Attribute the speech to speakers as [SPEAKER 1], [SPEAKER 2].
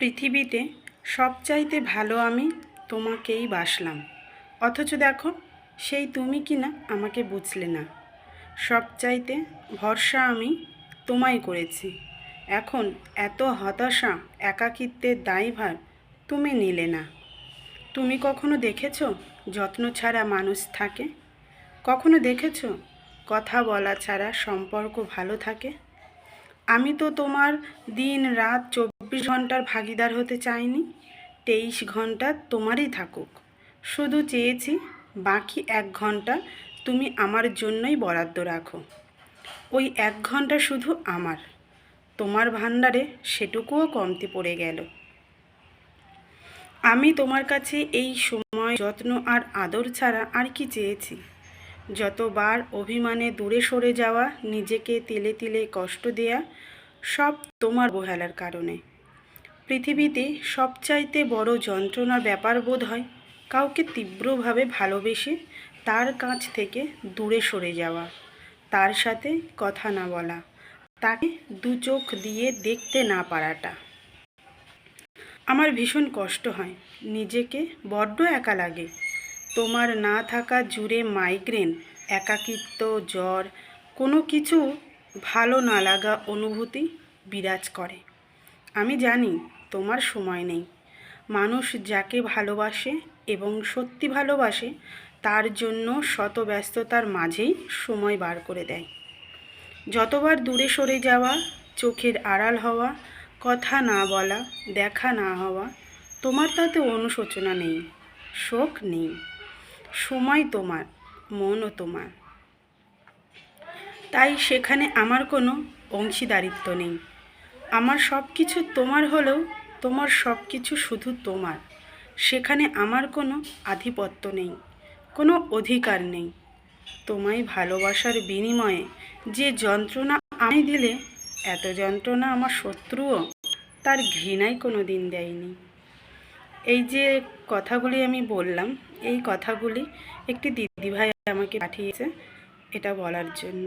[SPEAKER 1] পৃথিবীতে সবচাইতে ভালো আমি তোমাকেই বাসলাম, অথচ দেখো সেই তুমি কি না আমাকে বুঝলে না। সবচাইতে ভরসা আমি তোমায় করেছি, এখন এত হতাশা একাকিত্বের দায়ভার তুমি নিলে না। তুমি কখনো দেখেছো যত্ন ছাড়া মানুষ থাকে? কখনো দেখেছো কথা বলা ছাড়া সম্পর্ক ভালো থাকে? আমি তো তোমার দিন রাত 24 ঘন্টার ভাগিদার হতে চাইনি, 23 ঘন্টা তোমারই থাকুক। শুধু চেয়েছি বাকি 1 ঘন্টা তুমি আমার জন্যই বরাদ্দ রাখো। ওই 1 ঘন্টা শুধু আমার, তোমার ভাণ্ডারে সেটুকুও কমতি পড়ে গেল। আমি তোমার কাছে এই সময় যত্ন আর আদর ছাড়া আর কি চেয়েছি? যতবার অভিমানে দূরে সরে যাওয়া, নিজেকে তিলে তিলে কষ্ট দেয়া, সব তোমার অবহেলার কারণে। পৃথিবীতে সবচাইতে বড় যন্ত্রণার ব্যাপার বোধ হয় কাউকে তীব্রভাবে ভালোবেসে তার কাছ থেকে দূরে সরে যাওয়া, তার সাথে কথা না বলা, তাকে দু চোখ দিয়ে দেখতে না পারাটা। আমার ভীষণ কষ্ট হয়, নিজেকে বড্ড একা লাগে। তোমার না থাকা জুড়ে মাইগ্রেন, একাকিত্ব, জ্বর, কোনো কিছু ভালো না লাগা অনুভূতি বিরাজ করে। আমি জানি তোমার সময় নেই। মানুষ যাকে ভালোবাসে এবং সত্যি ভালোবাসে তার জন্য শত ব্যস্ততার মাঝেই সময় বার করে দেয়। যতবার দূরে সরে যাওয়া, চোখের আড়াল হওয়া, কথা না বলা, দেখা না হওয়া, তোমার তাতে অনুশোচনা নেই, শোক নেই। সময় তোমার, মনও তোমার, তাই সেখানে আমার কোনো অংশীদারিত্ব নেই। আমার সব কিছু তোমার হলেও তোমার সব কিছু শুধু তোমার, সেখানে আমার কোনো আধিপত্য নেই, কোনো অধিকার নেই। তোমায় ভালোবাসার বিনিময়ে যে যন্ত্রণা আমায় দিলে, এত যন্ত্রণা আমার শত্রুও তার ঘৃণায় কোনো দিন দেয়নি। এই যে কথাগুলি আমি বললাম, এই কথাগুলি একটি দিদিভাই আমাকে পাঠিয়েছে এটা বলার জন্য।